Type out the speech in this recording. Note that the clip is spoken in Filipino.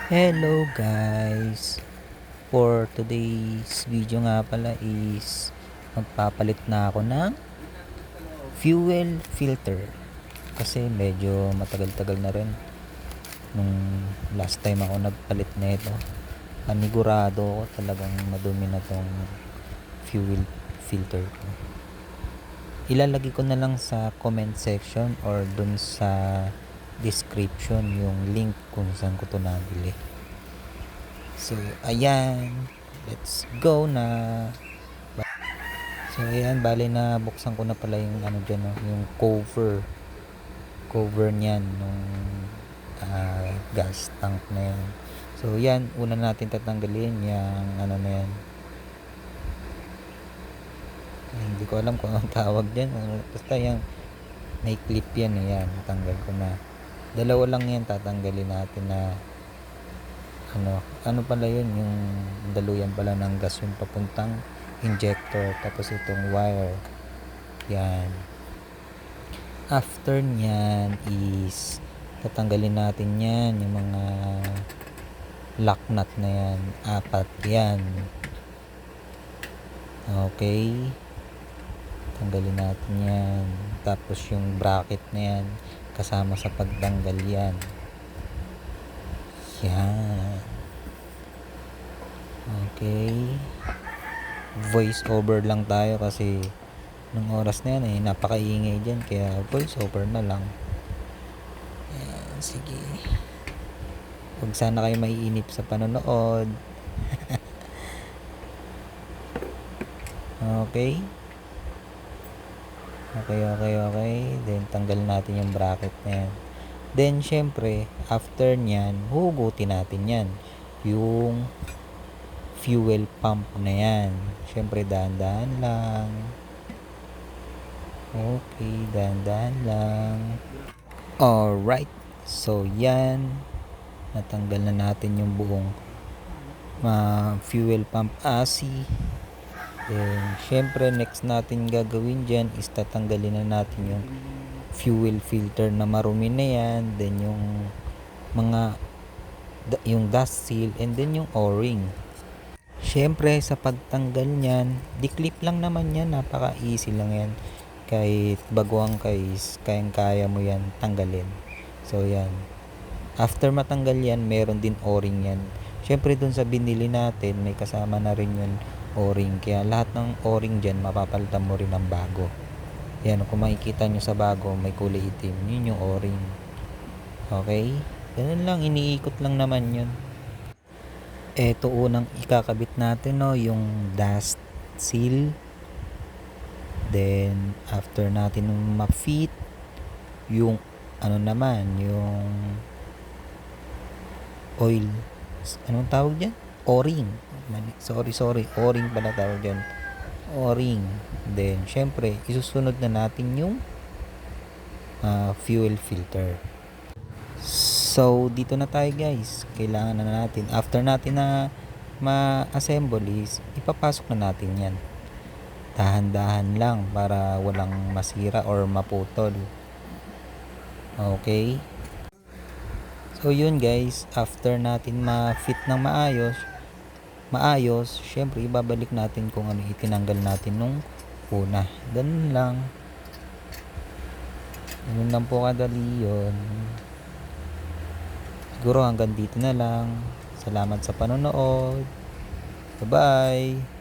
Hello guys! For today's video nga pala is magpapalit na ako ng fuel filter kasi medyo matagal-tagal na rin nung last time ako nagpalit na ito. Panigurado ko talagang madumi na tong fuel filter ko. Ilalagay ko na lang sa comment section or dun sa description yung link kung saan ko to nabili. So ayan, let's go na. So ayan, bali na buksan ko na pala yung ano dyan, no? Yung cover niyan nung gas tank na yan. So yan, una natin tatanggalin yung ano na yan. Hindi ko alam kung anong tawag dyan, basta yung may clip yan, yan, tanggal ko na. Dalawa lang yan tatanggalin natin na ano pala yun, yung daluyan pala ng gas yung papuntang injector, tapos itong wire yan. After nyan is tatanggalin natin yan, yung mga lock nut na yan, 4 yan. Okay, tanggalin natin yan. Tapos yung bracket na yan kasama sa pagtanggal yan. Yan. Okay. Voice over lang tayo kasi nung oras na yan napakaingay dyan, kaya voice over na lang. Yan, sige. Huwag sana kayo maiinip sa panonood. Okay. Okay. Then tanggal natin yung bracket na yan. Then syempre after nyan, hugutin natin yan, yung fuel pump na yan. Syempre dahan-dahan lang. Okay, dahan-dahan lang. Alright, so yan, natanggal na natin yung buong fuel pump AC. Then syempre next natin gagawin dyan is tatanggalin na natin yung fuel filter na marumi na yan, then yung dust seal, and then yung o-ring. Syempre sa pagtanggal nyan, di-clip lang naman yan, napaka easy lang yan, kahit baguang kayang-kaya mo yan tanggalin. So yan, after matanggal yan, meron din o-ring yan. Syempre dun sa binili natin may kasama na rin yung o-ring, kaya lahat ng o-ring dyan mapapalitan mo rin ng bago. Yan, kung makikita nyo sa bago may kulay itim, yun yung o-ring. Okay, ganun lang, iniikot lang naman yun. Eto unang ikakabit natin, no, yung dust seal. Then after natin ma-fit yung naman, yung oil, anong tawag dyan? O-ring. Sorry, o-ring pala tawag dyan, o-ring. Then syempre isusunod na natin yung fuel filter. So dito na tayo guys, kailangan na natin, after natin na ma-assemble is ipapasok na natin yan, dahan-dahan lang para walang masira or maputol. Okay, so yun guys, after natin ma-fit ng maayos, syempre ibabalik natin kung ano itinanggal natin nung una. Ganun lang po kadali yun. Siguro hanggang dito na lang. Salamat sa panonood. Bye bye.